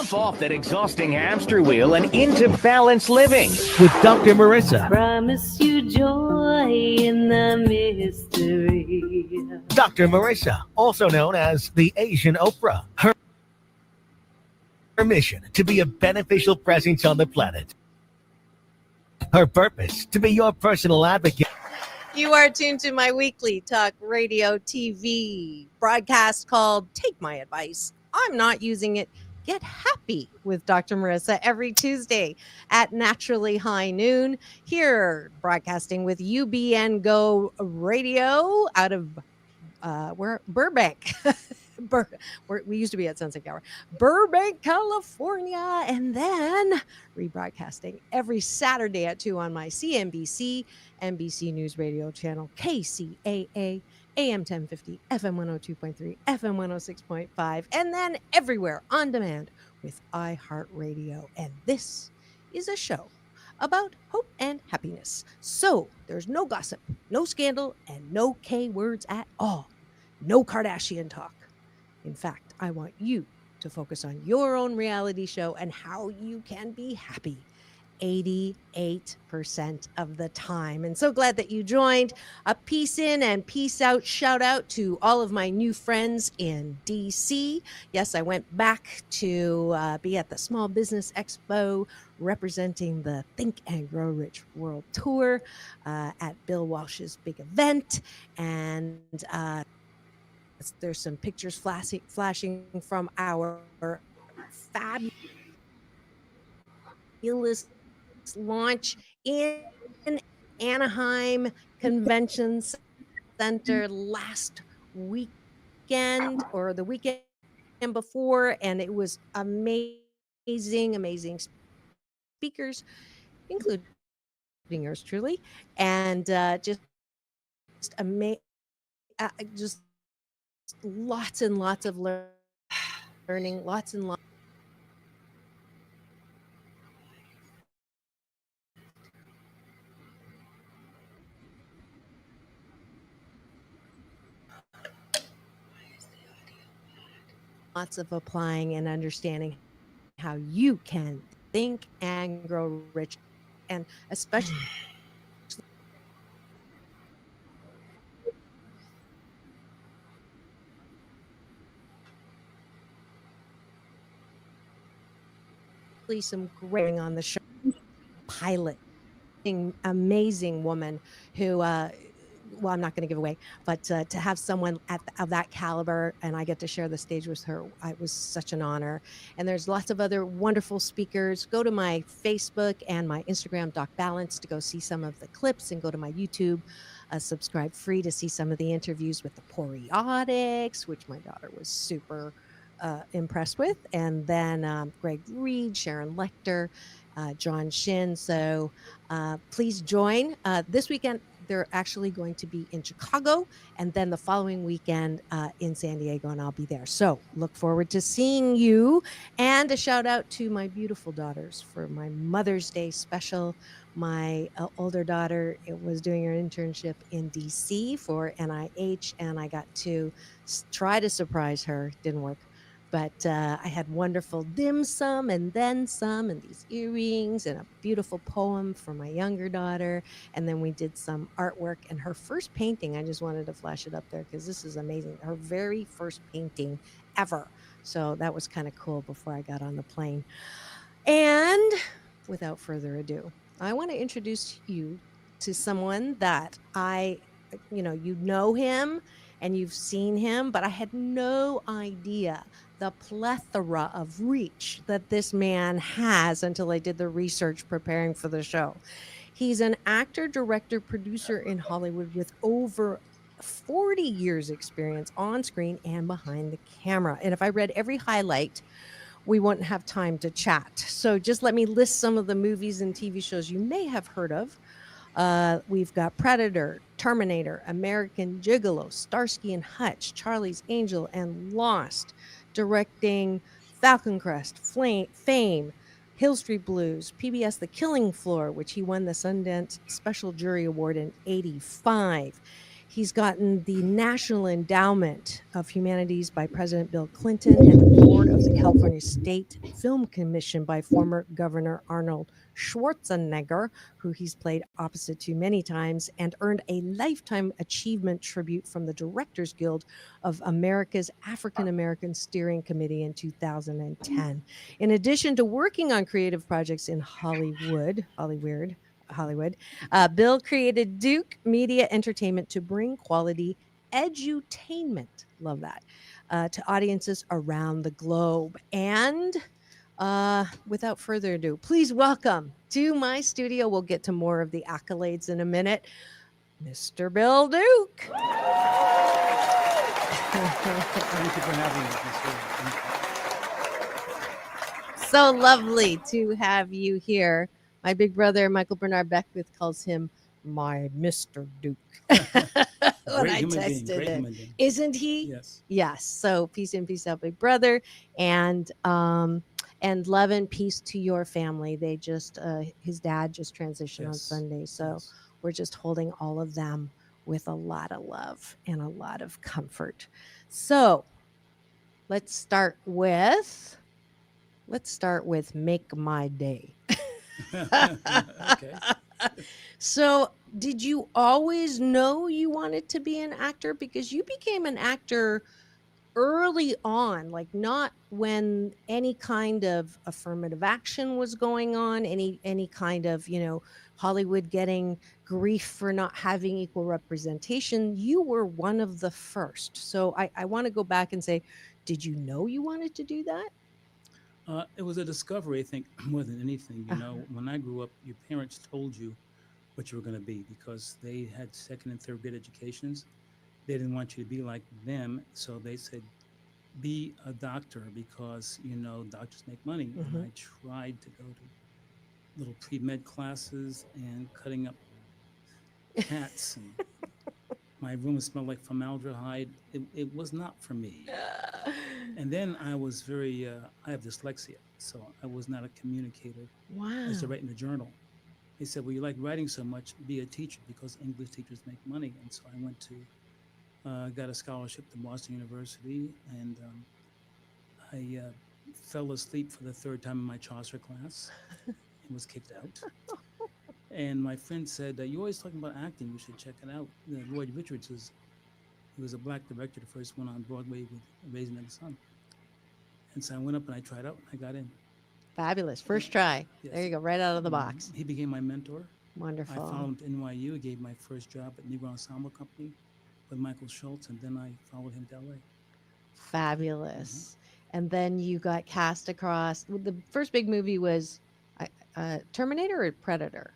Jump off that exhausting hamster wheel and into balanced living with Dr. Marissa. Promise you joy in the mystery. Dr. Marissa, also known as the Asian Oprah. Her mission to be a beneficial presence on the planet. Her purpose to be your personal advocate. You are tuned to my weekly talk radio TV broadcast called Take My Advice. I'm not using it. Get happy with Dr. Marissa every Tuesday at naturally high noon here, broadcasting with UBN Go Radio out of Burbank. We used to be at Sunset Gower, Burbank, California, and then rebroadcasting every Saturday at 2 on my CNBC, NBC News Radio channel, KCAA, AM 1050, FM 102.3, FM 106.5, and then everywhere on demand with iHeartRadio. And this is a show about hope and happiness. So there's no gossip, no scandal, and no K words at all. No Kardashian talk. In fact, I want you to focus on your own reality show and how you can be happy 88% of the time. And so glad that you joined. A peace in and peace out shout out to all of my new friends in DC. Yes, I went back to be at the Small Business Expo representing the Think and Grow Rich World Tour at Bill Walsh's big event. And there's some pictures flashing from our fabulous launch in Anaheim Convention Center last weekend or the weekend before, and it was amazing speakers, including yours truly, and just lots and lots of learning, lots and lots. Lots of applying and understanding how you can think and grow rich, and especially some great on the show. Pilot, amazing woman who well, I'm not going to give away, but to have someone of that caliber and I get to share the stage with her, it was such an honor. And there's lots of other wonderful speakers. Go to my Facebook and my Instagram, Doc Balance, to go see some of the clips, and go to my YouTube, subscribe free to see some of the interviews with the Poriotics, which my daughter was super impressed with. And then Greg Reed, Sharon Lecter, John Shin. So please join. This weekend, they're actually going to be in Chicago, and then the following weekend in San Diego, and I'll be there. So look forward to seeing you. And a shout out to my beautiful daughters for my Mother's Day special. My older daughter was doing her internship in DC for NIH, and I got to try to surprise her. Didn't work. But I had wonderful dim sum and then some, and these earrings and a beautiful poem for my younger daughter. And then we did some artwork, and her first painting, I just wanted to flash it up there because this is amazing. Her very first painting ever. So that was kind of cool before I got on the plane. And without further ado, I want to introduce you to someone that you know him and you've seen him, but I had no idea the plethora of reach that this man has until I did the research preparing for the show. He's an actor, director, producer in Hollywood with over 40 years experience on screen and behind the camera. And if I read every highlight, we wouldn't have time to chat. So just let me list some of the movies and TV shows you may have heard of. We've got Predator, Terminator, American Gigolo, Starsky and Hutch, Charlie's Angel, and Lost. Directing Falcon Crest, Fame, Hill Street Blues, PBS The Killing Floor, which he won the Sundance Special Jury Award in '85. He's gotten the National Endowment of Humanities by President Bill Clinton and the board of the California State Film Commission by former Governor Arnold Schwarzenegger, who he's played opposite to many times, and earned a Lifetime Achievement tribute from the Directors Guild of America's African American Steering Committee in 2010. In addition to working on creative projects in Hollywood, Bill created Duke Media Entertainment to bring quality edutainment, love that, to audiences around the globe. And without further ado, please welcome to my studio. We'll get to more of the accolades in a minute, Mr. Bill Duke. Thank you for having me. So lovely to have you here. My big brother, Michael Bernard Beckwith, calls him my Mr. Duke. When I tested it. Isn't he? Yes. Yes. So peace in, peace out, big brother. And love and peace to your family. They just, his dad just transitioned on Sunday. So we're just holding all of them with a lot of love and a lot of comfort. So let's start with Make My Day. Okay. So did you always know you wanted to be an actor? Because you became an actor early on, like not when any kind of affirmative action was going on, any kind of, Hollywood getting grief for not having equal representation. You were one of the first. So I want to go back and say, did you know you wanted to do that? It was a discovery, I think, more than anything. When I grew up, your parents told you what you were going to be because they had second and third grade educations. They didn't want you to be like them, so they said, be a doctor because, doctors make money. Mm-hmm. And I tried to go to little pre-med classes and cutting up cats and my room smelled like formaldehyde. It was not for me. And then I was I have dyslexia, so I was not a communicator. Wow. I used to write in a journal. They said, well, you like writing so much, be a teacher because English teachers make money. And so I went to, got a scholarship to Boston University, and I fell asleep for the third time in my Chaucer class and was kicked out. And my friend said, you're always talking about acting, you should check it out. Lloyd Richards he was a black director, the first one on Broadway with Raising the Sun. And so I went up and I tried out, I got in. Fabulous. First try. Yes. There you go, right out of the box. He became my mentor. Wonderful. I followed him to NYU, gave my first job at Negro Ensemble Company with Michael Schultz, and then I followed him to LA. Fabulous. Mm-hmm. And then you got cast across, the first big movie was Terminator or Predator?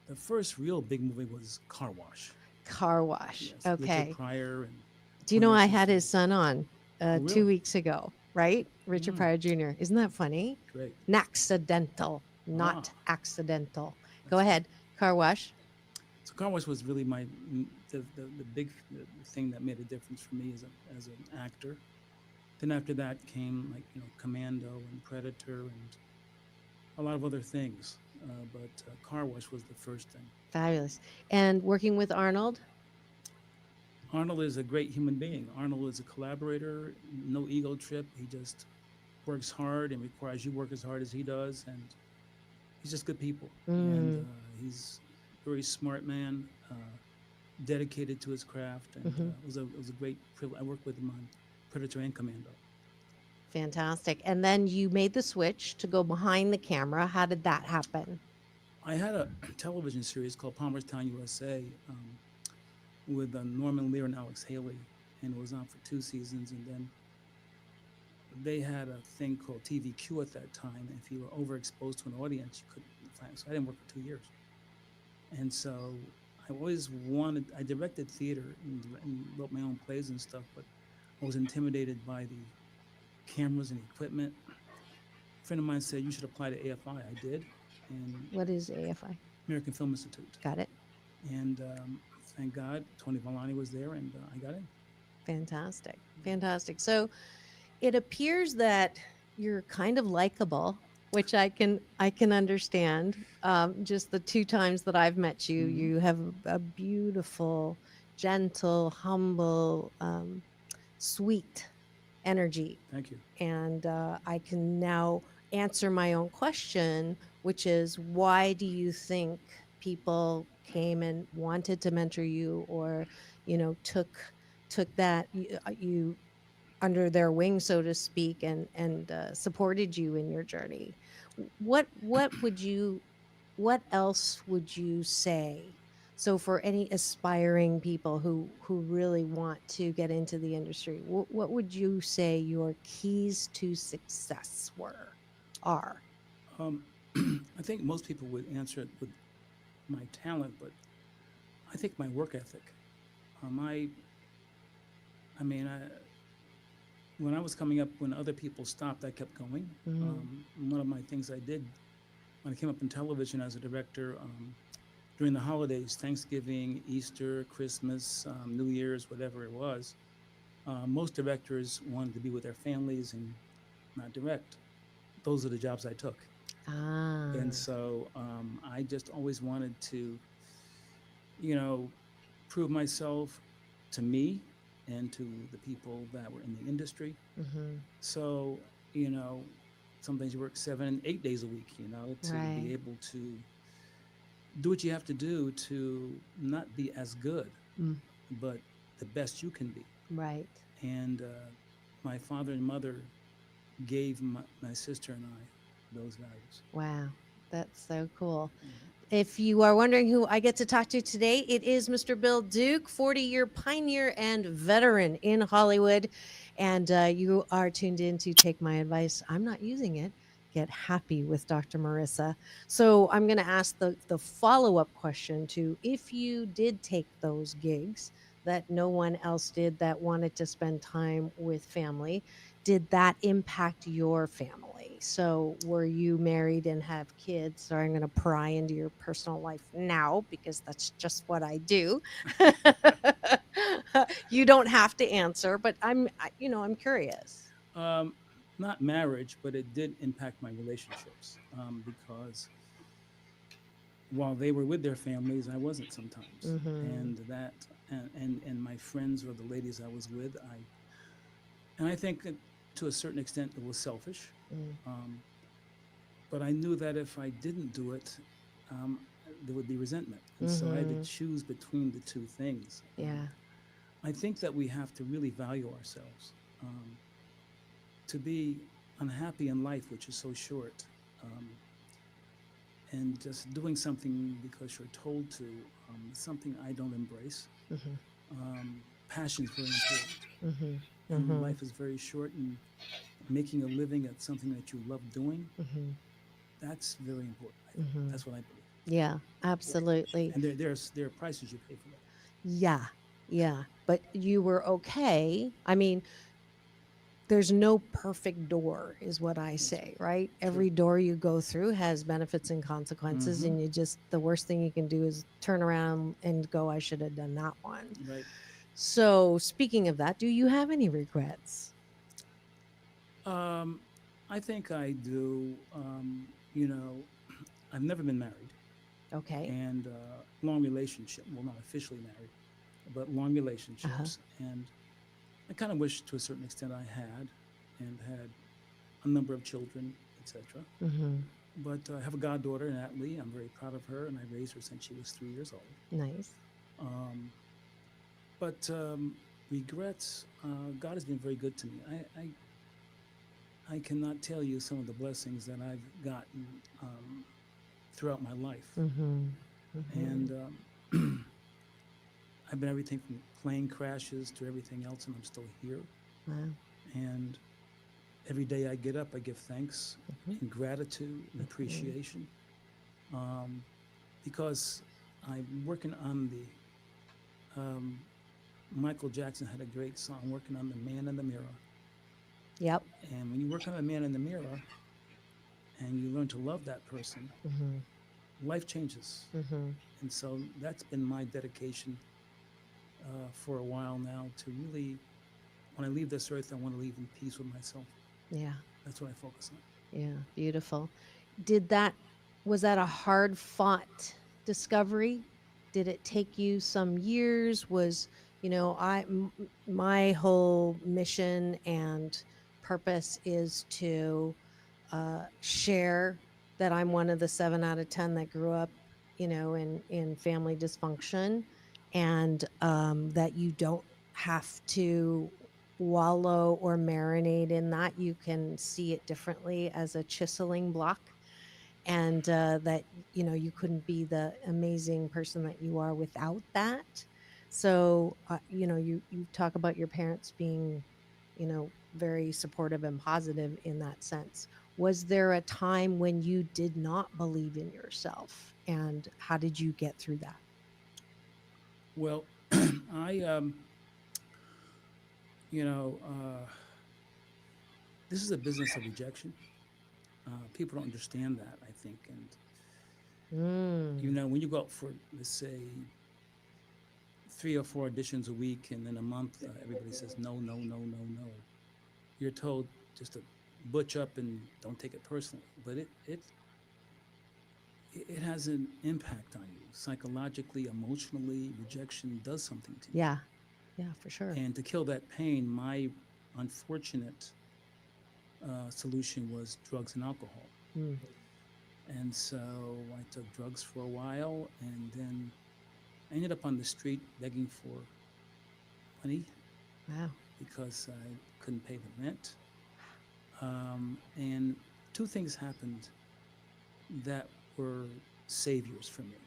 The first real big movie was Car Wash. Car Wash. Yes, okay. Richard Pryor. Do you know I had his son on really? 2 weeks ago, right? Richard Pryor Jr. Isn't that funny? Great. Accidental, not accidental. Go ahead. Car Wash. So Car Wash was really the big thing that made a difference for me as an actor. Then after that came Commando and Predator and a lot of other things. But Car Wash was the first thing. Fabulous. And working with Arnold? Arnold is a great human being. Arnold is a collaborator, no ego trip. He just works hard and requires you work as hard as he does. And he's just good people. And he's a very smart man, dedicated to his craft. And it was a great privilege. I worked with him on Predator and Commando. Fantastic. And then you made the switch to go behind the camera. How did that happen? I had a television series called Palmerstown, USA, with Norman Lear and Alex Haley, and it was on for 2 seasons. And then they had a thing called TVQ at that time. And if you were overexposed to an audience, you couldn't find. So I didn't work for 2 years. And so I always I directed theater and wrote my own plays and stuff, but I was intimidated by the cameras and equipment. A friend of mine said, you should apply to AFI. I did. And what is AFI? American Film Institute. Got it. And thank God, Tony Vellani was there, and I got in. Fantastic. Fantastic. So it appears that you're kind of likable, which I can understand. Just the 2 times that I've met you, you have a beautiful gentle, humble, sweet energy. Thank you. And I can now answer my own question, which is why do you think people came and wanted to mentor you, or took that you under their wing, so to speak, and supported you in your journey? What else would you say? So for any aspiring people who really want to get into the industry, what would you say your keys to success are? Um, I think most people would answer it with my talent, but I think my work ethic. I, I mean, when I was coming up, when other people stopped, I kept going. One of my things I did when I came up in television as a director, during the holidays, Thanksgiving, Easter, Christmas, New Year's, whatever it was, most directors wanted to be with their families and not direct. Those are the jobs I took. Ah, And so I just always wanted to, you know, prove myself to me and to the people that were in the industry. mm-hmm. So, you know, sometimes you work 7 and 8 days a week, to be Right, able to do what you have to do to not be as good, mm, but the best you can be. right. And my father and mother gave my sister and I those values. Wow, that's so cool. Mhm. If you are wondering who I get to talk to today, it is Mr. Bill Duke, 40-year pioneer and veteran in Hollywood. And you are tuned in to Take My Advice. I'm not using it. Get happy with Dr. Marissa. So I'm going to ask the follow up question to, if you did take those gigs that no one else did, that wanted to spend time with family, did that impact your family? So, were you married and have kids? Sorry, I'm going to pry into your personal life now because that's just what I do. You don't have to answer, but I'm curious. Um, Not marriage, but it did impact my relationships because while they were with their families, I wasn't sometimes, Mm-hmm. and that and my friends or the ladies I was with, and I think that to a certain extent it was selfish, Mm, um, but I knew that if I didn't do it, um, there would be resentment, and so I had to mm-hmm. choose between the two things. Yeah. I think that we have to really value ourselves. To be unhappy in life, which is so short, um, and just doing something because you're told to, is something I don't embrace. Mm-hmm. Passion is very important, Mm-hmm. and Mm-hmm. life is very short. And making a living at something that you love doing, Mm-hmm. that's very important. I think Mm-hmm. that's what I believe. Yeah, absolutely. And there are prices you pay for that. Yeah. Yeah. But you were okay. I mean, there's no perfect door, is what I That's say, right? true. Every door you go through has benefits and consequences, Mm-hmm. and the worst thing you can do is turn around and go, I should have done that one. Right. So speaking of that, do you have any regrets? Um, I think I do. You know, I've never been married, Okay. and long relationship. Well, not officially married, but long Uh-huh. relationships. And I kind of wish, to a certain extent, I and had a number of children, etc. Mm-hmm. But I have a goddaughter, Natalie. I'm very proud of her, and I raised her since she was 3 years old. Nice. Um, but regrets, God has been very good to me. I cannot tell you some of the blessings that I've gotten throughout my life. Mm-hmm. Mm-hmm. And I've been everything from plane crashes to everything else, and I'm still here. Wow. And every day I get up, I give thanks Mm-hmm. and gratitude and Mm-hmm. appreciation um, because I'm working on um, Michael Jackson had a great song, working on the man in the mirror. Yep. And when you work on the man in the mirror and you learn to love that person, Mm-hmm. life changes. Mm-hmm. And so that's been my dedication for a while now, to really, when I leave this earth, I want to leave in peace with myself. Yeah. That's what I focus on. Yeah. Beautiful. Did that Was that a hard fought discovery? did it take you some years? Was, my whole mission and purpose is to share that I'm one of the 7 out of 10 that grew up, in family dysfunction, and that you don't have to wallow or marinate in that. You can see it differently as a chiseling block, and that you couldn't be the amazing person that you are without that. So you talk about your parents being very supportive and positive in that sense. Was there a time when you did not believe in yourself, and how did you get through that? Well, I, you know, this is a business of rejection. People don't understand that, I think. And, when you go out for, let's say, 3 or 4 auditions a week, and then a month, everybody says, no, no, no, no, no. You're told just to butch up and don't take it personally. But it has an impact on you psychologically, emotionally. Rejection does something to you. Yeah, for sure. And to kill that pain, my unfortunate solution was drugs and alcohol. And so I took drugs for a while, and then I ended up on the street begging for money. Wow. Because I couldn't pay the rent. And 2 things happened that were saviors for me.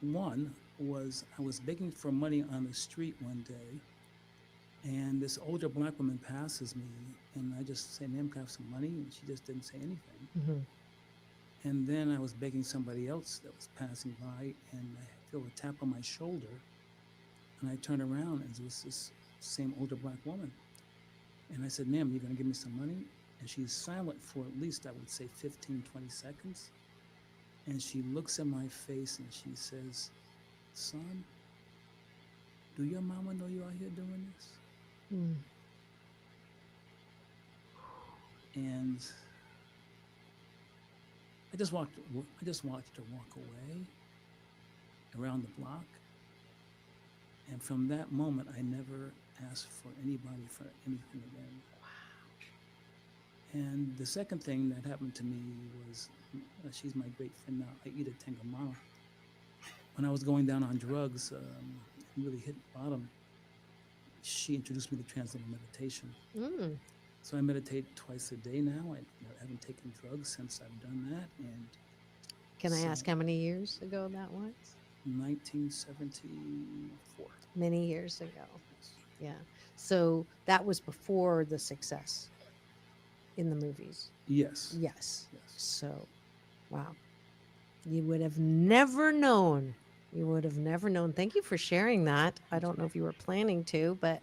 One was I was begging for money on the street one day, and this older Black woman passes me, and I just say, ma'am, can I have some money? And she just didn't say anything. And then I was begging somebody else that was passing by, and I feel a tap on my shoulder, and I turned around, and it was this same older Black woman. And I said, ma'am, you're going to give me some money? And she's silent for at least, I would say, 15, 20 seconds. And she looks in my face and she says, son, do your mama know you out here doing this? And I just watched her walk away around the block. And from that moment, I never asked for anybody for anything again. Wow. And the second thing that happened to me was, she's my great friend now, Aida Tengamara. When I was going down on drugs and really hit bottom, she introduced me to transcendental meditation. So I meditate twice a day now. I haven't taken drugs since I've done that. And can I ask how many years ago that was? 1974. Many years ago. Yeah. So that was before the success in the movies. Yes. So, wow. You would have never known. Thank you for sharing that. I don't know if you were planning to, but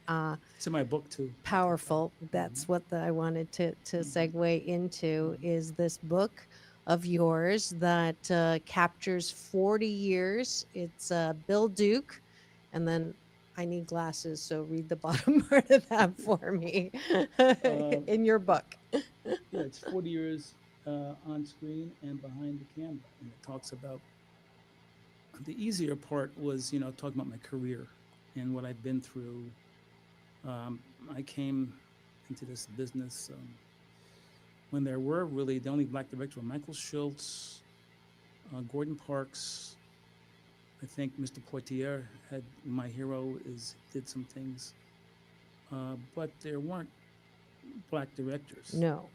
it's in my book too. Powerful. That's what I wanted to segue into, is this book of yours that captures 40 years. It's Bill Duke, and then I need glasses, so read the bottom part of that for me in your book. Yeah, it's 40 years on screen and behind the camera, and it talks about, the easier part was, talking about my career and what I've been through. I came into this business when there were really the only Black director were Michael Schultz, Gordon Parks. I think Mr. Poitier had My Hero did some things, but there weren't Black directors. No.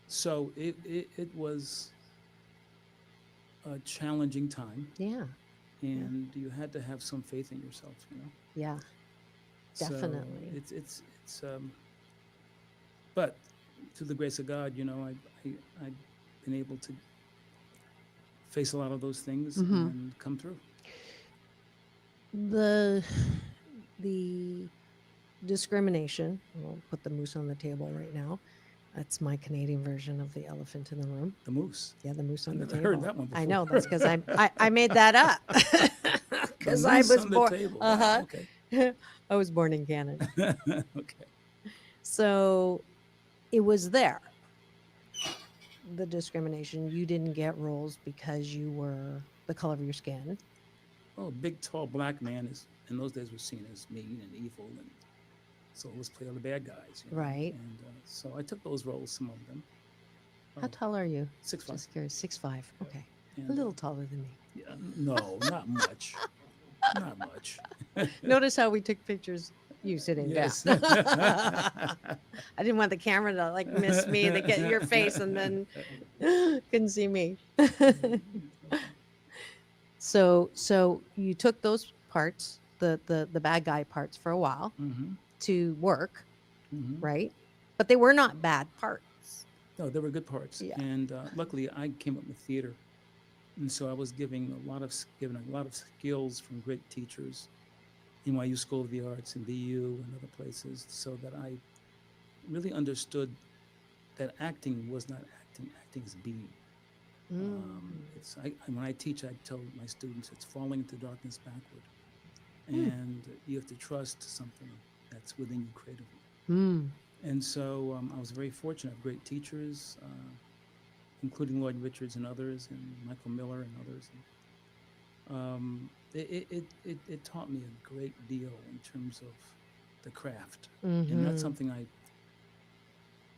So it was a challenging time. Yeah. And you had to have some faith in yourself, Yeah, definitely. So it's but through the grace of God, I've been able to face a lot of those things and come through. The discrimination, we'll put the moose on the table right now. That's my Canadian version of the elephant in the room. The moose. Yeah, the moose on the table. I heard that one before. I know, that's because I made that up. Because I was born. Okay. I was born in Canada. Okay. So it was there. the discrimination. You didn't get roles because you were the color of your skin. Oh, a big, tall black man is in those days was seen as mean and evil, and so let's play all the bad guys, you know. Right. And so I took those roles, some of them. How tall are you? 6'5". Just curious. 6'5". Okay. A And little taller than me. yeah, no, not much, not much. Notice how we took pictures you sitting down. Yes. I didn't want the camera to like miss me. They get your face and then couldn't see me. So you took those parts, the bad guy parts for a while Mm-hmm. to work, Mm-hmm. right? But they were not bad parts. No, there were good parts, Yeah. and luckily I came up with theater, and so I was given a lot of skills from great teachers, NYU School of the Arts and BU and other places, so that I really understood that acting was not acting. Acting is being. When I teach, I tell my students it's falling into darkness backward, and you have to trust something that's within you creatively. Mm. And so I was very fortunate. I have great teachers, including Lloyd Richards and others, and Michael Miller and others. And, it taught me a great deal in terms of the craft, and that's something I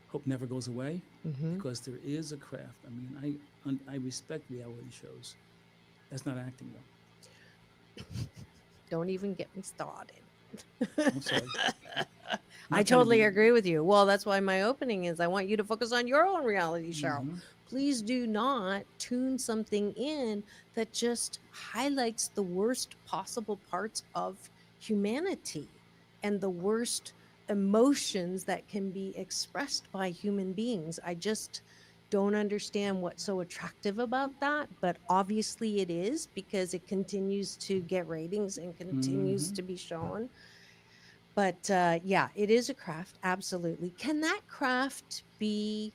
hope never goes away, because there is a craft. I mean, I respect reality shows. That's not acting, though. Don't even get me started. I'm sorry. I totally agree with you. Well, that's why my opening is I want you to focus on your own reality show. Mhm. Please do not tune something in that just highlights the worst possible parts of humanity and the worst emotions that can be expressed by human beings. I just don't understand what's so attractive about that, but obviously it is, because it continues to get ratings and continues to be shown. But yeah, it is a craft, absolutely. Can that craft be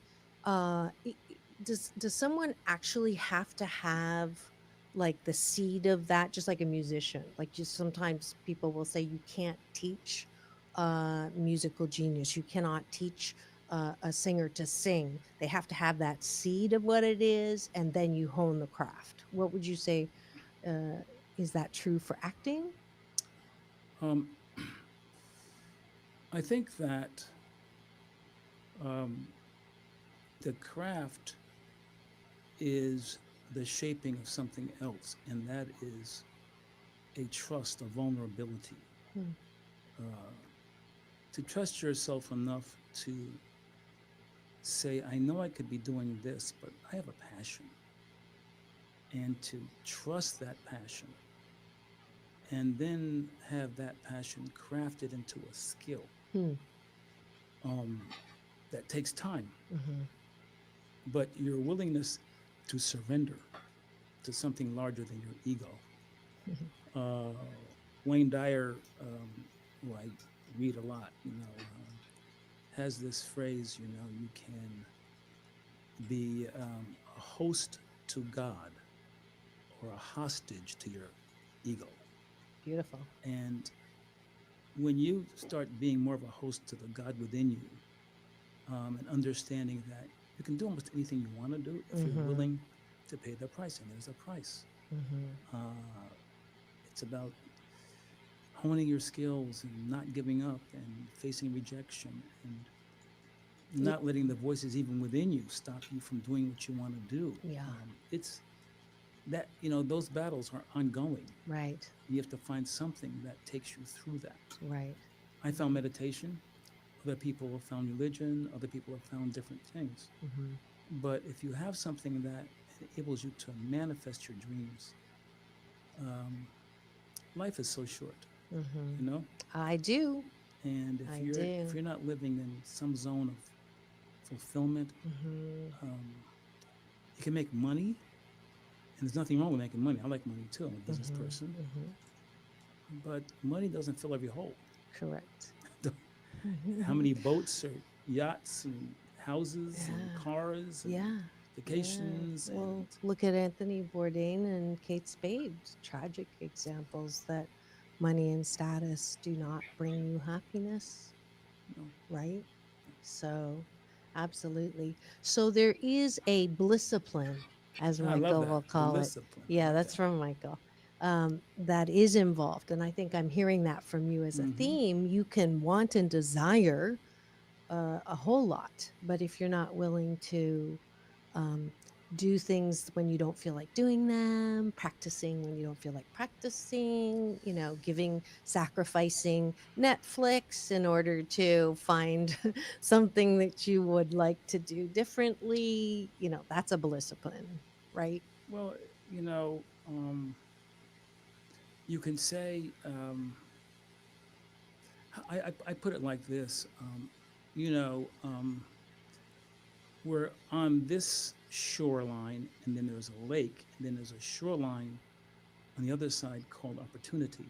does someone actually have to have like the seed of that, just like a musician? Like, just sometimes people will say you can't teach musical genius, you cannot teach a singer to sing. They have to have that seed of what it is, and then you hone the craft. What would you say, is that true for acting? Um, I think that um, the craft is the shaping of something else, and that is a trust, a vulnerability. Hmm. To trust yourself enough to say, I know I could be doing this, but I have a passion. And to trust that passion, and then have that passion crafted into a skill. Hmm. That takes time, Mhm. but your willingness to surrender to something larger than your ego. Wayne Dyer, who I read a lot, has this phrase, you can be a host to God or a hostage to your ego. Beautiful. And when you start being more of a host to the God within you, and understanding that you can do almost anything you want to do if you're willing to pay the price, and there's a price. It's about honing your skills and not giving up and facing rejection and not letting the voices even within you stop you from doing what you want to do. Yeah. It's that, those battles are ongoing. Right. You have to find something that takes you through that. Right. I found meditation. Other people have found religion. Other people have found different things. But if you have something that enables you to manifest your dreams, life is so short, I do. And if you're not living in some zone of fulfillment, you can make money, and there's nothing wrong with making money. I like money too. I'm a business person, but money doesn't fill every hole. Correct. How many boats or yachts and houses and cars and vacations? Well, And look at Anthony Bourdain and Kate Spade, tragic examples that money and status do not bring you happiness, no. right? So Absolutely. So there is a discipline, as I love Michael that. will The call it. discipline. I Yeah, like that's that. from Michael. That is involved. And I think I'm hearing that from you as a Hmm. theme. You can want and desire a whole lot, but if you're not willing to um, do things when you don't feel like doing them, practicing when you don't feel like practicing, sacrificing Netflix in order to find something that you would like to do differently, that's a discipline, right? Well, you know, you can say, I put it like this, you know, we're on this shoreline, and then there's a lake, and then there's a shoreline on the other side called opportunity.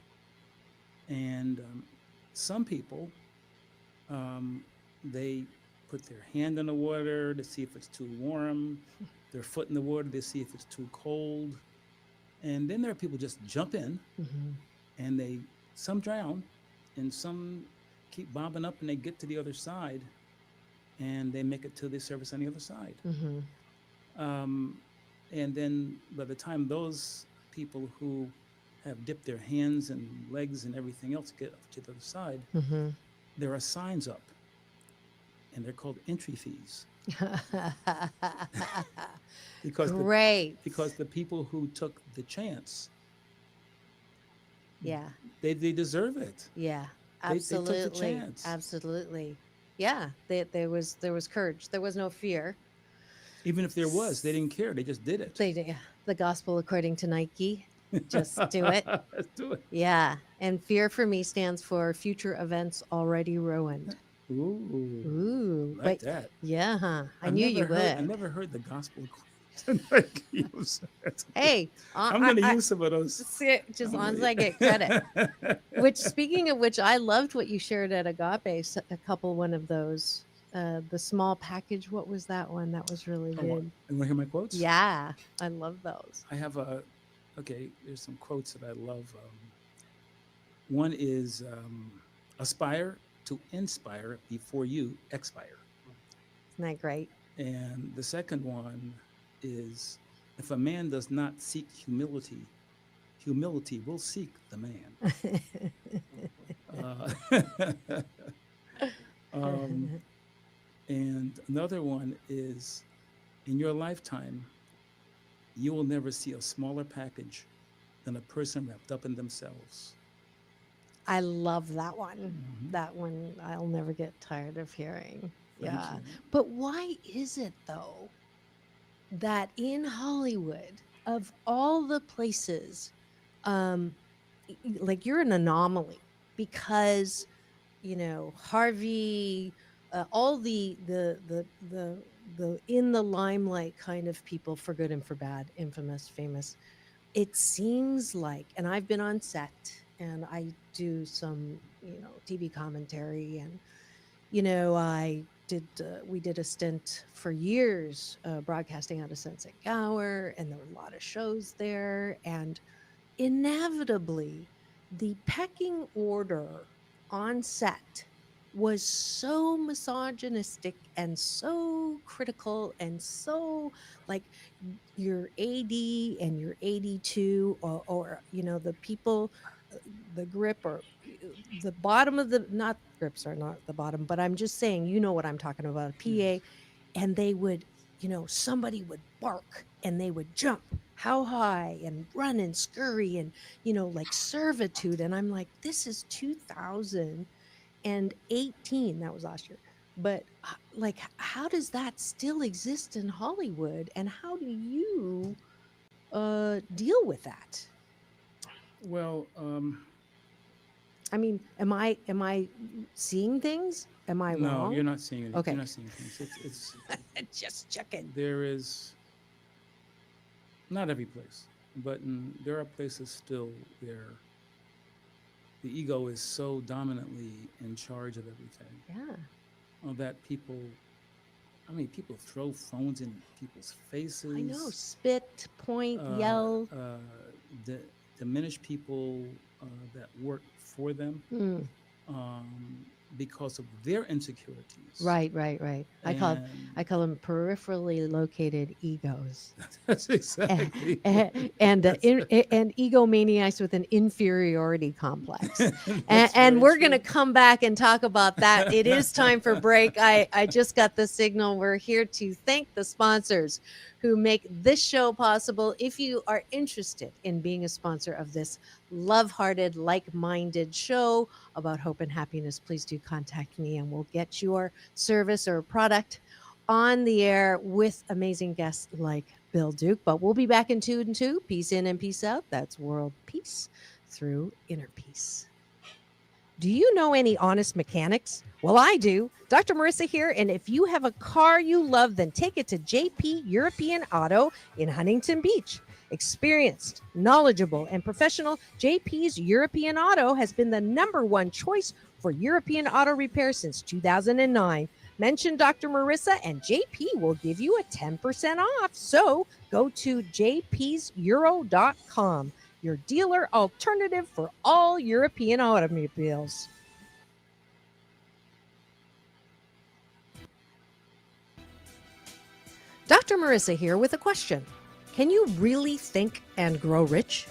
And some people, um, they put their hand in the water to see if it's too warm, their foot in the water to see if it's too cold. And then there are people just jump in, Hmm. and some drown, and some keep bobbing up, and they get to the other side, and they make it to the surface on the other side. Hmm. Um, and then by the time those people who have dipped their hands and legs and everything else get up to the other side, Hmm. there are signs up, and they're called entry fees, because the Great. because the people who took the chance, Yeah. they deserve it. Yeah, They took the absolutely. chance, Absolutely. Yeah, there was courage. There was no fear. even if there was, they S- didn't care. They just did it. the gospel according to Nike. Just do it. Let's do it. Yeah. And fear for me stands for future events already ruined. Ooh, Ooh, like but that. yeah, huh? I I've knew never you heard. I would. never heard the gospel according to Nike. Hey, I'm gonna I use some of those. just as I'm long as gonna. I get credit. Which, speaking of which, I loved what you shared at Agape, a couple one of those. The small package, what was that one? That was really Oh, what? good. You want to hear my quotes? Yeah, I love those. I have a. Okay, there's some quotes that I love. One is aspire to inspire before you expire. Isn't that great? And the second one is, if a man does not seek humility, humility will seek the man. Uh, um, and another one is, in your lifetime, you will never see a smaller package than a person wrapped up in themselves. I love that one. Hmm. That one I'll never get tired of hearing. Thank Yeah. you. But why is it though that in Hollywood, of all the places, um, like you're an anomaly because Harvey, all the in the limelight kind of people, for good and for bad, infamous, famous. It seems like, and I've been on set and I do some TV commentary, and I did we did a stint for years broadcasting out of Sunset Gower, and there were a lot of shows there, and inevitably the pecking order on set was so misogynistic and so critical and so like your AD and your 82, or the people, the grip, or the bottom of the, not grips are not the bottom, but I'm just saying, what I'm talking about, a PA, Yes. and they would, somebody would bark and they would jump how high and run and scurry and, like servitude. And I'm like, this is 2018. That was last year. But like, how does that still exist in Hollywood? And how do you deal with that? Well, I mean, am I seeing things? Am I no, you're wrong? not seeing it. You're Okay. not seeing things. It's Just checking. there is not every place, but there are places still where the ego is so dominantly in charge of everything, Yeah. that people. I mean, people throw phones in people's I know. faces, Spit, point, uh, yell. uh, diminish people that work for them. Mm. Um, because of their insecurities. Right, right, right. And I call them peripherally located egos. that's exactly And that's and egomaniacs with an inferiority complex. that's And very we're going to true. come back and talk about that. It is time for break. I just got the signal. We're here to thank the sponsors who make this show possible. If you are interested in being a sponsor of this love-hearted, like-minded show about hope and happiness, please do contact me and we'll get your service or product on the air with amazing guests like Bill Duke. But we'll be back in 2 and 2. Peace in and peace out. That's world peace through inner peace. Do you know any honest mechanics? Well, I do. Dr. Marissa here. And if you have a car you love, then take it to JP European Auto in Huntington Beach. Experienced, knowledgeable, and professional, JP's European Auto has been the #1 choice for European auto repair since 2009. Mention Dr. Marissa and JP will give you a 10% off. So go to jpseuro.com, your dealer alternative for all European automobiles. Dr. Marissa here with a question. Can you really think and grow rich?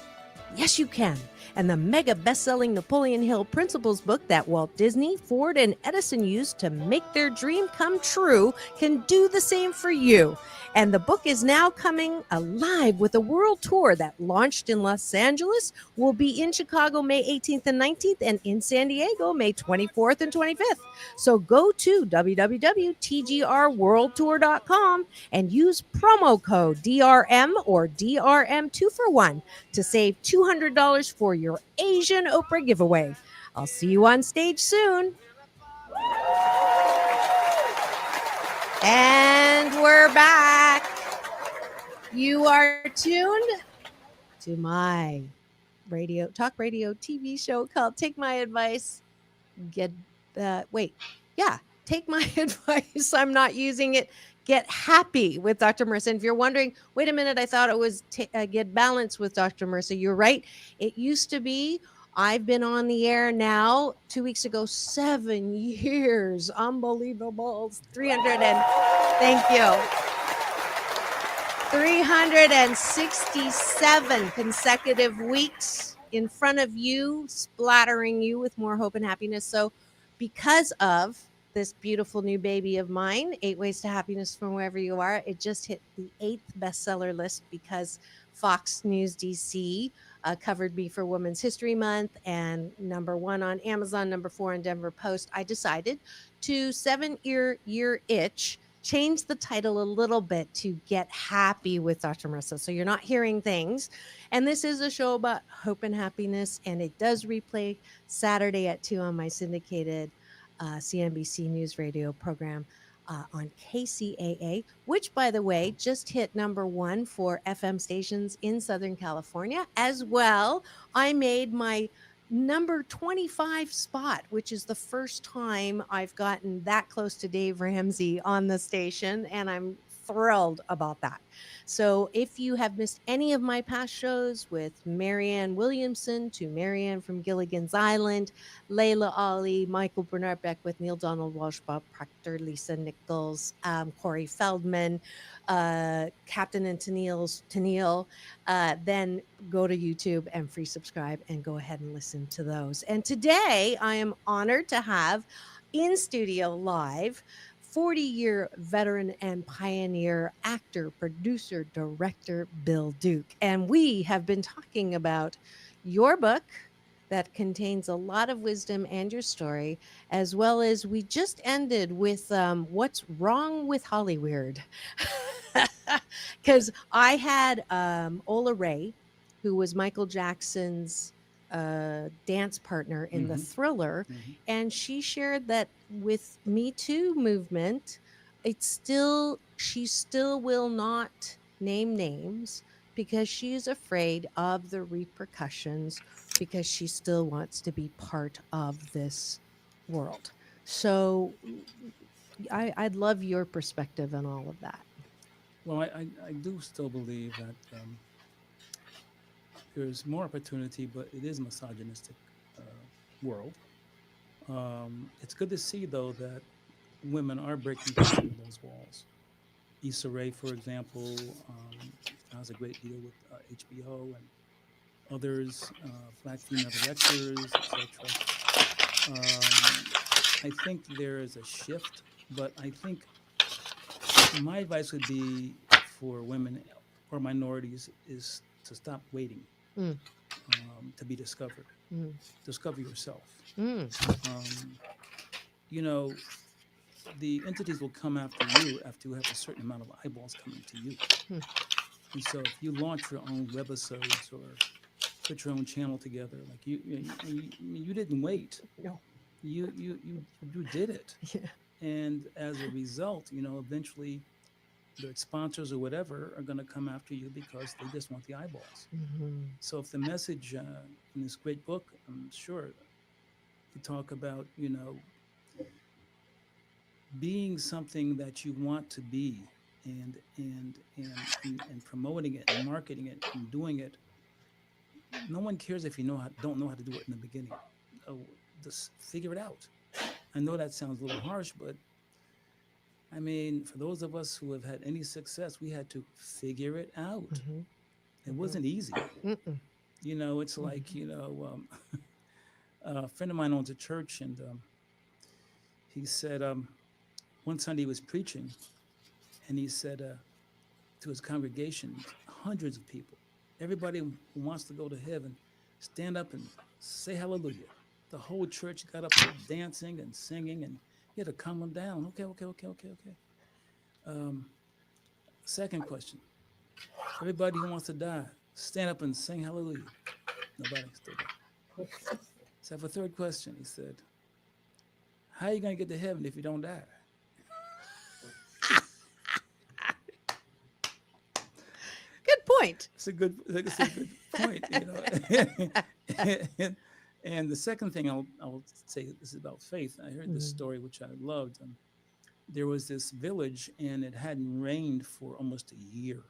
Yes, you can. And the mega best-selling Napoleon Hill Principles book that Walt Disney, Ford, and Edison used to make their dream come true can do the same for you. And the book is now coming alive with a world tour that launched in Los Angeles, will be in Chicago May 18th and 19th, and in San Diego May 24th and 25th. So go to www.tgrworldtour.com and use promo code DRM or DRM2 for 1 to save $200 for your Asian Oprah giveaway. I'll see you on stage soon. And we're back. You are tuned to my talk radio TV show called Take My Advice. Take my advice. I'm not using it. Get happy with Dr. Marissa. And if you're wondering, wait a minute, I thought it was Get Balanced with Dr. Marissa. You're right. It used to be. I've been on the air now 2 weeks ago, 7 years. Unbelievable. 367 consecutive weeks in front of you, splattering you with more hope and happiness. So because of this beautiful new baby of mine, 8 Ways to Happiness from Wherever You Are, it just hit the 8th bestseller list because Fox News DC covered me for Women's History Month, and #1 on Amazon, #4 on Denver Post. I decided to 7-year itch, change the title a little bit to Get Happy with Dr. Marissa. So you're not hearing things. And this is a show about hope and happiness, and it does replay Saturday at 2 on my syndicated CNBC News Radio program on KCAA, which, by the way, just hit #1 for FM stations in Southern California. As well, I made my #25 spot, which is the first time I've gotten that close to Dave Ramsey on the station, and I'm thrilled about that. So if you have missed any of my past shows with Marianne Williamson to Marianne from Gilligan's Island, Layla Ali, Michael Bernard Beckwith, Neil Donald Walsh, Bob Proctor, Lisa Nichols, Corey Feldman, Captain and Tennille, then go to YouTube and free subscribe and go ahead and listen to those. And today I am honored to have in studio live 40-year veteran and pioneer actor, producer, director, Bill Duke. And we have been talking about your book that contains a lot of wisdom and your story, as well as we just ended with what's wrong with Hollywood. Because I had Ola Ray, who was Michael Jackson's dance partner in the Thriller, and she shared that with Me Too movement, she still will not name names because she's afraid of the repercussions, because she still wants to be part of this world. So I'd love your perspective on all of that. Well, I do still believe that there's more opportunity, but it is a misogynistic world. It's good to see though that women are breaking through some of those walls. Issa Rae, for example, has a great deal with HBO and others, black female directors, etc. Um, I think there is a shift, but I think my advice would be for women or minorities is to stop waiting Mm, to be discovered. mm, Discover yourself. mm, Um, you know, the entities will come after you after you have a certain amount of eyeballs coming to you. mm. And so if you launch your own webisodes or put your own channel together, like you didn't wait. No. You did it. Yeah. And as a result, eventually the sponsors or whatever are going to come after you because they just want the eyeballs. Mhm. So if the message in this great book, I'm sure you talk about, being something that you want to be and promoting it and marketing it and doing it. No one cares if you don't know how to do it in the beginning. Oh, just figure it out. I know that sounds a little harsh, but I mean, for those of us who have had any success, we had to figure it out. Mhm. It wasn't easy. Mm-mm. It's like, a friend of mine owns a church, and he said one Sunday he was preaching, and he said to his congregation, hundreds of people, everybody who wants to go to heaven, stand up and say hallelujah. The whole church got up there dancing and singing, and he had to calm them down. Okay. Um, Second question. Everybody who wants to die, stand up and sing hallelujah. Nobody stood up. So for third question, he said, how are you going to get to heaven if you don't die? Good point. It's a good point, and the second thing I'll say, this is about faith. I heard this Mhm. story which I loved. There was this village, and it hadn't rained for almost a year.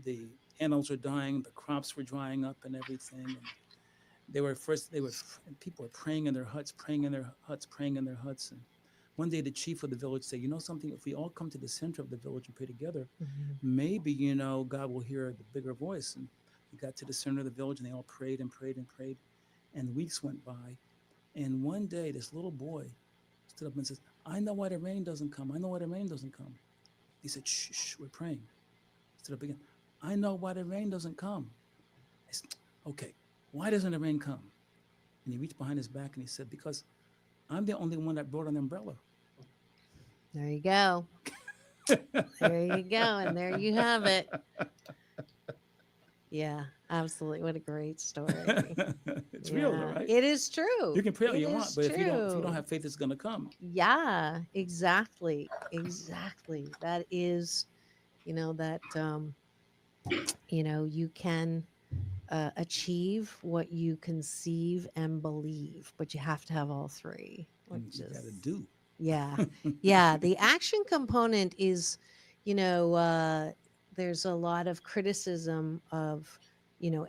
The animals were dying, the crops were drying up, and everything. And people were praying in their huts, praying in their huts, praying in their huts. And one day, the chief of the village said, "You know something? If we all come to the center of the village and pray together, Mhm. maybe God will hear the bigger voice." And they got to the center of the village, and they all prayed and prayed and prayed. And weeks went by, and one day, this little boy stood up and says, "I know why the rain doesn't come. I know why the rain doesn't come." He said, "Shh, shh, we're praying." Stood up again. "I know why the rain doesn't come." I said, "Okay, why doesn't the rain come?" And he reached behind his back and he said, "Because I'm the only one that brought an umbrella." There you go. There you go. And there you have it. Yeah, absolutely. What a great story. It's real, though, Yeah, right? it is true. You can pray all It you want, is but if you don't true. have faith, it's gonna come. Yeah, exactly. Exactly. That is, that you can achieve what you conceive and believe, but you have to have all three, And which you gotta is, do. yeah. Yeah. The action component is, you know, uh, there's a lot of criticism of,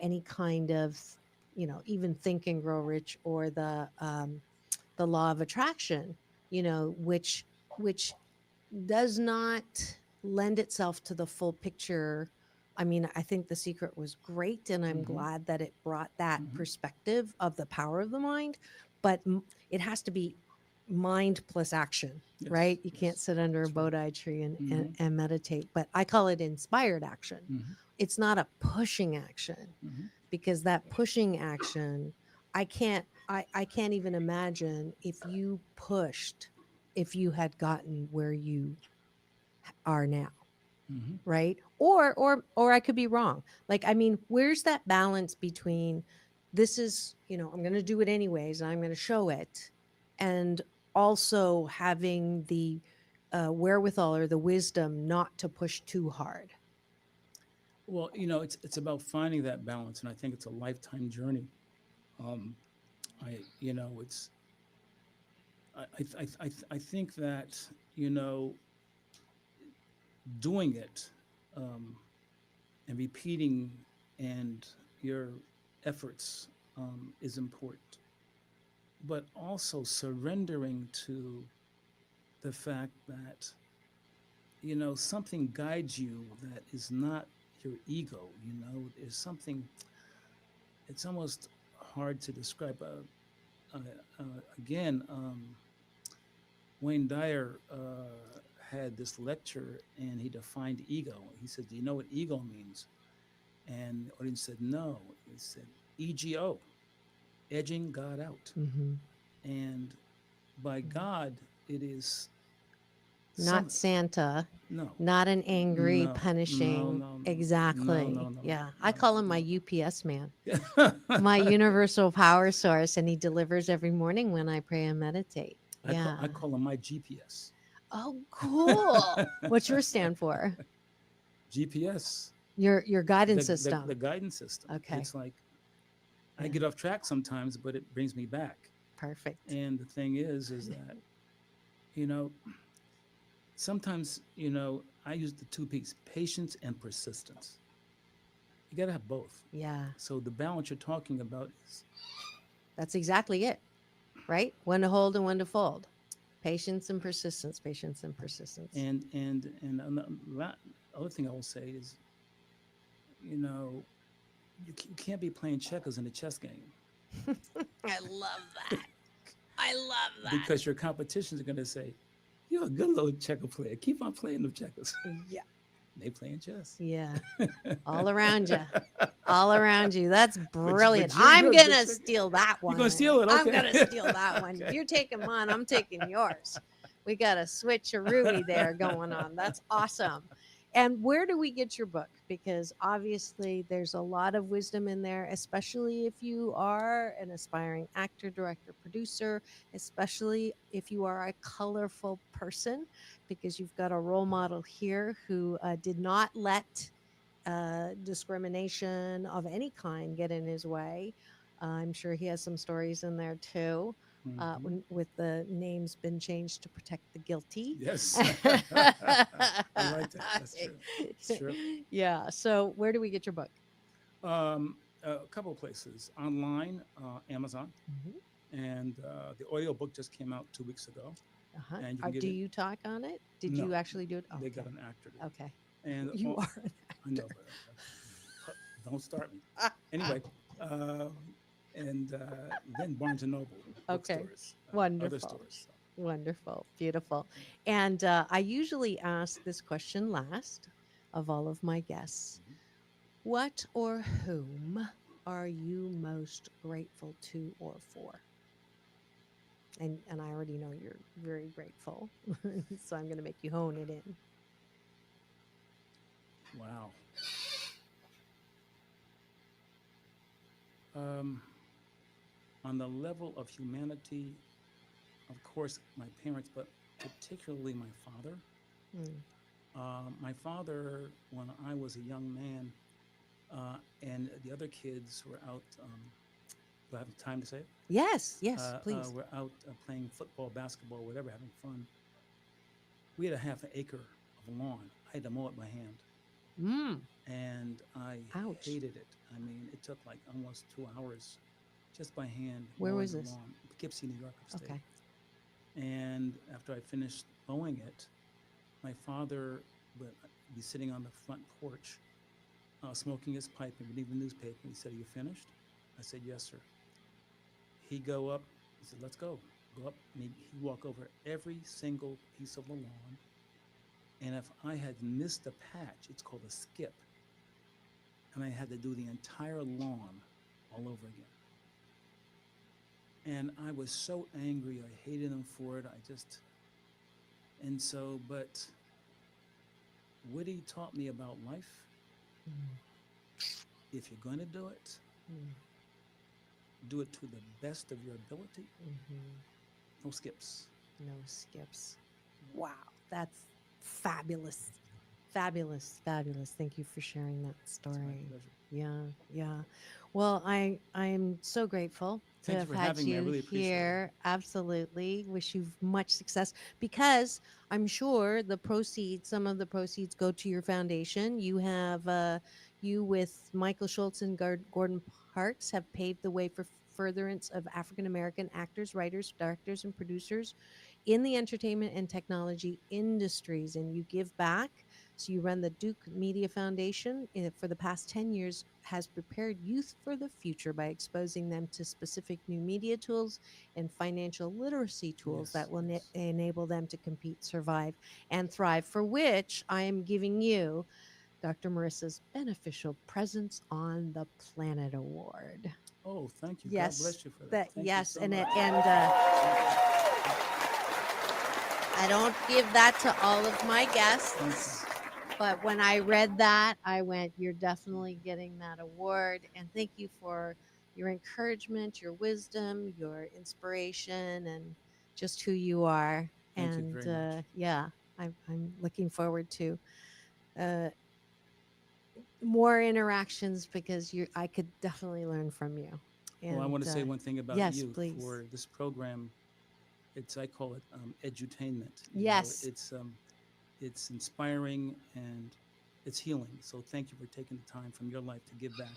any kind of, even Think and Grow Rich or the law of attraction, which does not lend itself to the full picture. I mean, I think The Secret was great, and I'm Hmm. glad that it brought that Hmm. perspective of the power of the mind, but it has to be mind plus action, Yes, right? You can't yes, sit under a that's right. Bodhi tree and, and, Hmm. and meditate, but I call it inspired action. Hmm. It's not a pushing action, Hmm. because that pushing action, I can't even imagine if you pushed, if you had gotten where you are now, Hmm. right? Or I could be wrong. Like, I mean, where's that balance between, this is, I'm going to do it anyways, and I'm going to show it, and also having the wherewithal or the wisdom not to push too hard. Well, it's about finding that balance, and I think it's a lifetime journey. Um, it's I think that you know doing it um, and repeating and your efforts is important. but also surrendering to the fact that, something guides you that is not your ego. There's something, it's almost hard to describe. Uh, Again, Wayne Dyer had this lecture and he defined ego. He said, "Do you know what ego means?" And the audience said, "No." He said, "EGO, edging God out." Mm-hmm. And by God, it is some Not Santa, no, not an angry, no, no, punishing. no, no, no, Exactly. no, no, Yeah. I no, call him my no. UPS man, Yeah. my universal power source, and he delivers every morning when I pray and meditate. Yeah. I call him my GPS. Oh, cool. What's yours stand for? GPS, Your guidance the system. guidance system. Okay. It's like I Yeah. get off track sometimes, but it brings me back. Perfect. And the thing is that, you know, sometimes, I use the two P's, patience and persistence. You got to have both. Yeah. So the balance you're talking about is, That's exactly it. Right? When to hold and when to fold. Patience and persistence. Patience and persistence. and other thing I will say is, you know, you can't be playing checkers in a chess game I love that. I love that. because your competitions are going to say, "You're a good little checker player. Keep on playing them checkers." Yeah. They playing chess. Yeah. All around you. All around you. That's brilliant. you're I'm a going good to checker. steal that one. You're gonna steal it, I'm okay. going to steal that one. Okay. You're taking mine. I'm taking yours. We got a switcheroo there going on. That's awesome. And where do we get your book? Because obviously there's a lot of wisdom in there, especially if you are an aspiring actor, director, producer, especially if you are a colorful person, because you've got a role model here who did not let discrimination of any kind get in his way. I'm sure he has some stories in there too. Mhm. With the names been changed to protect the guilty. Yes. I like that. That's true. It's true. Yeah. So, where do we get your book? A couple of places online, Amazon, Mm-hmm. and the audio book just came out 2 weeks ago, Uh-huh. and you can get Do it. you talk on it? Did No, you actually do it? they Okay. got an actor to do Okay. it. And You are an I know, actor. but don't start me. Anyway, uh, and then Barnes and Noble Okay. bookstores, other Wonderful. stores. So, Wonderful. Beautiful. And I usually ask this question last of all of my guests. mhm. What or whom are you most grateful to or for? And I already know you're very grateful. So I'm going to make you hone it in. Wow. Um, on the level of humanity, of course, my parents, but particularly my father. Mm. My father, when I was a young man, and the other kids were out. Do I have time to say it? Yes, yes, please. We're out playing football, basketball, whatever, having fun. We had a half an acre of lawn. I had to mow it by hand, Mm. and I Ouch. hated it. I mean, it took like almost 2 hours just by hand Where mowing was the this? lawn. Poughkeepsie, New York, upstate. Okay. And after I finished mowing it, my father would be sitting on the front porch, smoking his pipe and reading the newspaper. And he said, "Are you finished?" I said, "Yes, sir." He'd go up. He said, "Let's go." Go up, and he'd walk over every single piece of the lawn. And if I had missed a patch, it's called a skip, and I had to do the entire lawn all over again. And I was so angry. I hated him for it. But Woody taught me about life. Mm. If you're going to do it, Mm. do it to the best of your ability. Mhm. No skips. No skips. Wow, that's fabulous. Fabulous, fabulous. Thank you for sharing that It's my story. pleasure. Yeah, yeah. Well, I'm so grateful to Thank you have for had having me. I you really appreciate it. here. Absolutely. Wish you much success because I'm sure some of the proceeds go to your foundation. You have you with Michael Schultz and Gordon Parks have paved the way for furtherance of African American actors, writers, directors, and producers in the entertainment and technology industries. And you give back. So you run the Duke Media Foundation. For the past 10 years has prepared youth for the future by exposing them to specific new media tools and financial literacy tools that will enable them to compete, survive, and thrive, for which I am giving you Dr. Marissa's Beneficial Presence on the Planet Award. Oh, thank you. Yes, God bless you for that. that Thank yes, you so and much. I don't give that to all of my Thank guests, but when I read that, I went, "You're definitely getting that award." And thank you for your encouragement, your wisdom, your inspiration, and just who you are. Thank you And very much. yeah, I'm looking forward to uh, more interactions because I could definitely learn from you. Well, I And want to say one thing about yes, you please. for this program. I call it edutainment. Yes. It's inspiring and it's healing. So thank you for taking the time from your life to give back.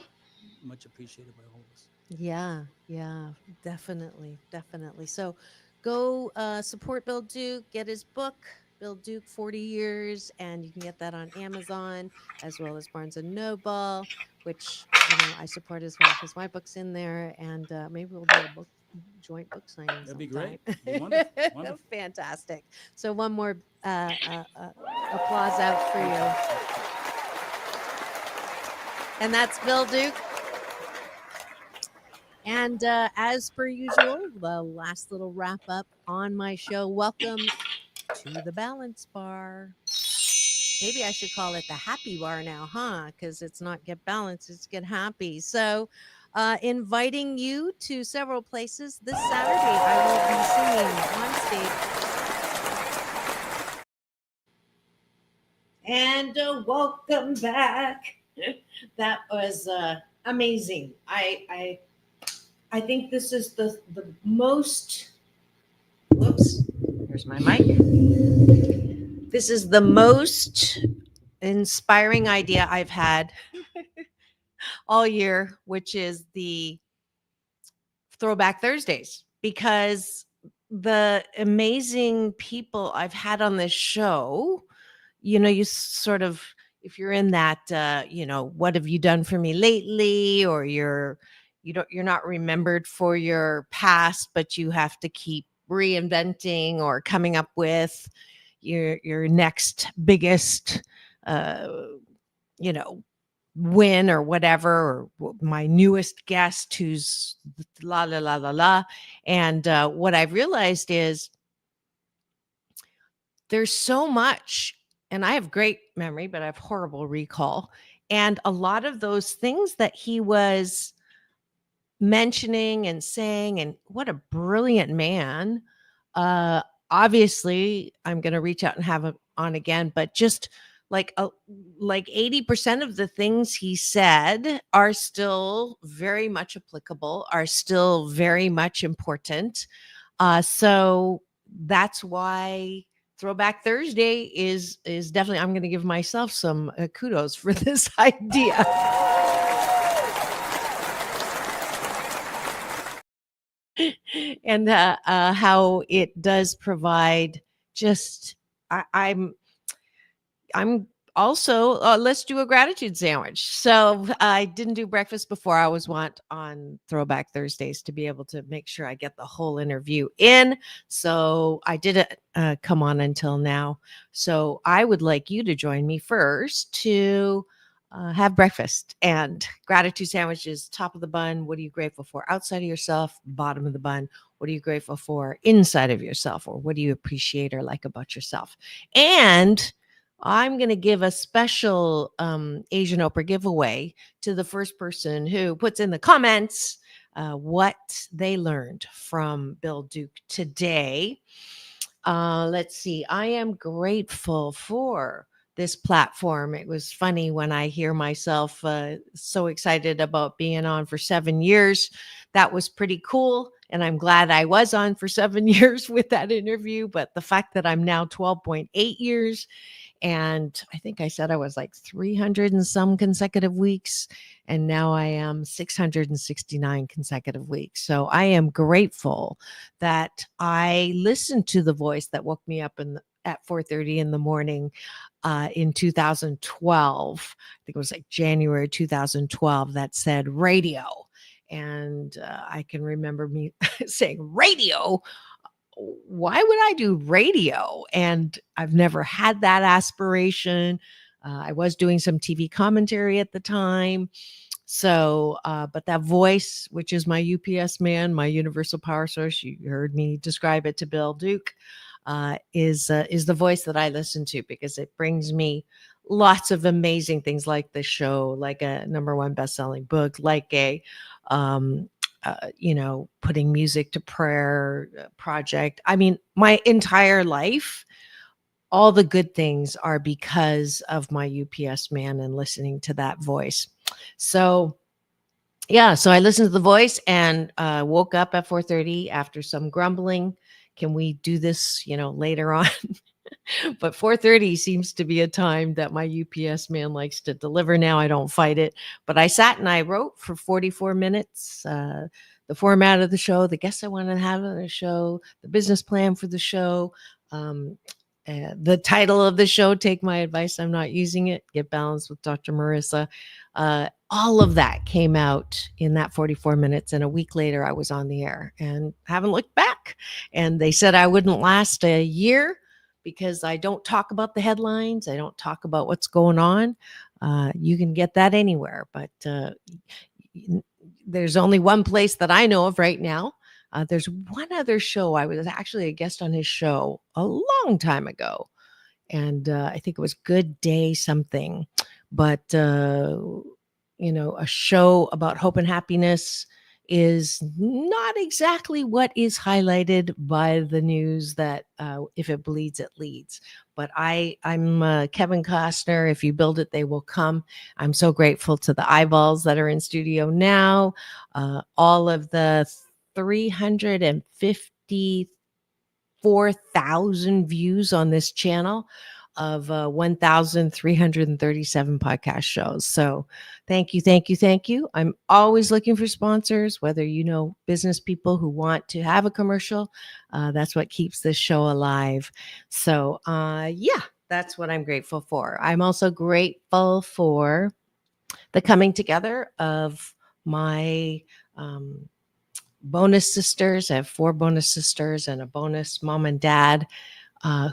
Much appreciated by all of us. Yeah, definitely, definitely. So go support Bill Duke, get his book, Bill Duke 40 Years, and you can get that on Amazon as well as Barnes and Noble, which I support as well because my book's in there, and maybe we'll do a joint book signing That'd be sometime. great. Be wonderful. Wonderful. Fantastic. So one more applause out for you. And that's Bill Duke. And as per usual, the last little wrap up on my show. Welcome to the Balance Bar. Maybe I should call it the Happy Bar now, huh? Because it's not Get Balanced, it's Get Happy. So, inviting you to several places this Saturday. I will be singing on stage. And welcome back. That was amazing. I think this is the most, whoops, here's my mic. This is the most inspiring idea I've had all year, which is the Throwback Thursdays, because the amazing people I've had on this show, you sort of, if you're in that, what have you done for me lately? Or you're not remembered for your past, but you have to keep reinventing or coming up with your next biggest, win or whatever, or my newest guest who's la la la la la. And what I've realized is there's so much, and I have great memory, but I have horrible recall. And a lot of those things that he was mentioning and saying, and what a brilliant man. Obviously, I'm going to reach out and have him on again, but just like 80% of the things he said are still very much applicable, are still very much important. So that's why Throwback Thursday is definitely, I'm going to give myself some kudos for this idea. And how it does provide just, I'm also, let's do a gratitude sandwich. So I didn't do breakfast before. I always want on Throwback Thursdays to be able to make sure I get the whole interview in. So I didn't come on until now. So I would like you to join me first to have breakfast. And gratitude sandwiches, top of the bun. What are you grateful for outside of yourself? Bottom of the bun. What are you grateful for inside of yourself? Or what do you appreciate or like about yourself? And I'm going to give a special Asian Oprah giveaway to the first person who puts in the comments what they learned from Bill Duke today. Let's see. I am grateful for this platform. It was funny when I hear myself so excited about being on for 7 years. That was pretty cool. And I'm glad I was on for 7 years with that interview. But the fact that I'm now 12.8 years And I think I said I was like 300 and some consecutive weeks. And now I am 669 consecutive weeks. So I am grateful that I listened to the voice that woke me up at 4:30 in the morning in 2012. I think it was like January 2012 that said radio. And I can remember me saying, radio? Why would I do radio? And I've never had that aspiration. I was doing some TV commentary at the time. So, but that voice, which is my UPS man, my universal power source, you heard me describe it to Bill Duke, is the voice that I listen to because it brings me lots of amazing things like the show, like a #1 best-selling book, like a putting music to prayer project. I mean, my entire life, all the good things are because of my UPS man and listening to that voice. So yeah, so I listened to the voice and woke up at 4:30 after some grumbling. Can we do this, later on? But 4:30 seems to be a time that my UPS man likes to deliver now. I don't fight it. But I sat and I wrote for 44 minutes, the format of the show, the guests I wanted to have on the show, the business plan for the show, the title of the show, Take My Advice, I'm Not Using It, Get Balanced with Dr. Marissa. All of that came out in that 44 minutes. And a week later, I was on the air and haven't looked back. And they said I wouldn't last a year because I don't talk about the headlines. I don't talk about what's going on. You can get that anywhere. But there's only one place that I know of right now. There's one other show. I was actually a guest on his show a long time ago. And I think it was Good Day something. But, a show about hope and happiness is not exactly what is highlighted by the news that if it bleeds, it leads. But I'm Kevin Costner. If you build it, they will come. I'm so grateful to the eyeballs that are in studio now. All of the 354,000 views on this channel of 1,337 podcast shows. So thank you, thank you, thank you. I'm always looking for sponsors, whether business people who want to have a commercial. That's what keeps this show alive. So that's what I'm grateful for. I'm also grateful for the coming together of my bonus sisters. I have 4 bonus sisters and a bonus mom and dad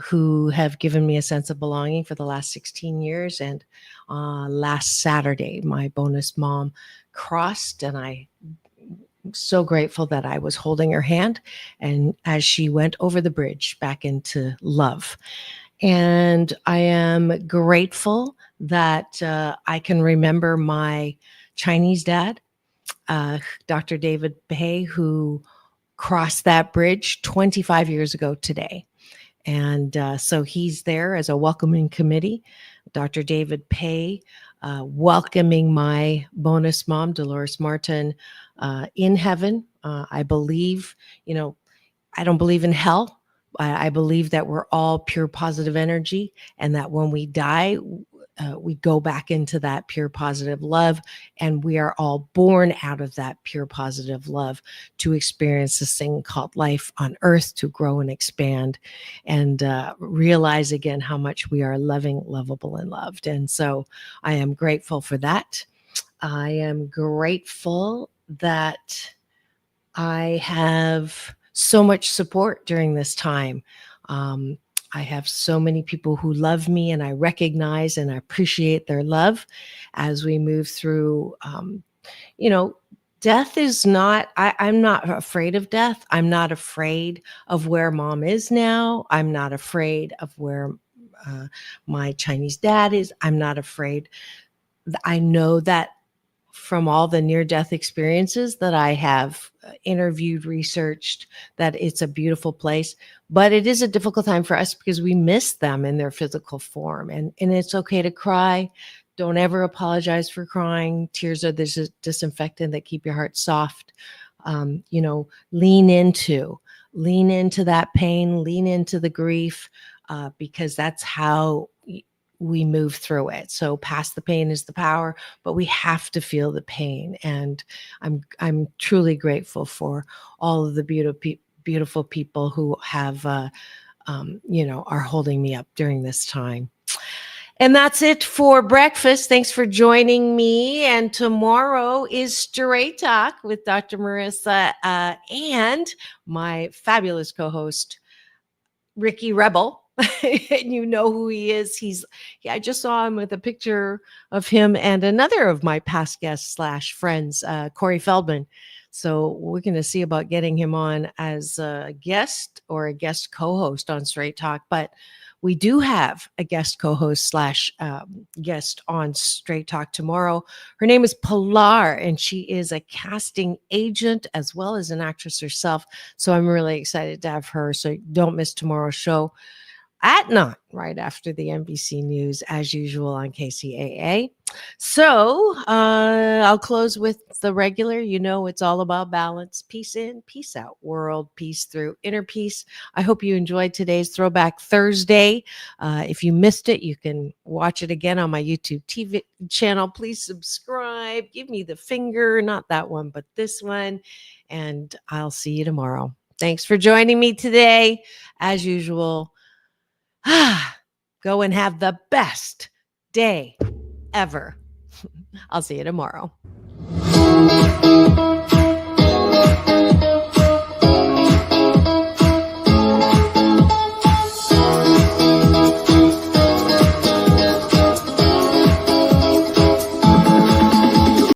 who have given me a sense of belonging for the last 16 years. And last Saturday, my bonus mom crossed, and I'm so grateful that I was holding her hand and as she went over the bridge back into love. And I am grateful that I can remember my Chinese dad, Dr. David Pei, who crossed that bridge 25 years ago today. And so he's there as a welcoming committee. Dr. David Pei welcoming my bonus mom, Dolores Martin, in heaven. I believe, I don't believe in hell. I believe that we're all pure positive energy and that when we die, we go back into that pure positive love, and we are all born out of that pure positive love to experience this thing called life on earth, to grow and expand and realize again how much we are loving, lovable, and loved. And so I am grateful for that. I am grateful that I have so much support during this time. I have so many people who love me, and I recognize and I appreciate their love as we move through. Death is not, I'm not afraid of death. I'm not afraid of where mom is now. I'm not afraid of where my Chinese dad is. I'm not afraid. I know that from all the near-death experiences that I have interviewed, researched, that it's a beautiful place, but it is a difficult time for us because we miss them in their physical form. And it's okay to cry. Don't ever apologize for crying. Tears are the disinfectant that keep your heart soft. Lean into that pain, lean into the grief, because that's how we move through it. So past the pain is the power, but we have to feel the pain. And I'm truly grateful for all of the beautiful people who have, are holding me up during this time. And that's it for breakfast. Thanks for joining me. And tomorrow is Straight Talk with Dr. Marissa and my fabulous co-host, Ricky Rebel. And you know who he is. I just saw him with a picture of him and another of my past guests / friends, Corey Feldman. So we're going to see about getting him on as a guest or a guest co-host on Straight Talk. But we do have a guest co-host / guest on Straight Talk tomorrow. Her name is Pilar, and she is a casting agent as well as an actress herself. So I'm really excited to have her. So don't miss tomorrow's show at 9, right after the NBC News, as usual on KCAA. So I'll close with the regular. It's all about balance. Peace in, peace out. World peace through inner peace. I hope you enjoyed today's Throwback Thursday. If you missed it, you can watch it again on my YouTube TV channel. Please subscribe. Give me the finger, not that one, but this one. And I'll see you tomorrow. Thanks for joining me today. As usual, go and have the best day ever. I'll see you tomorrow.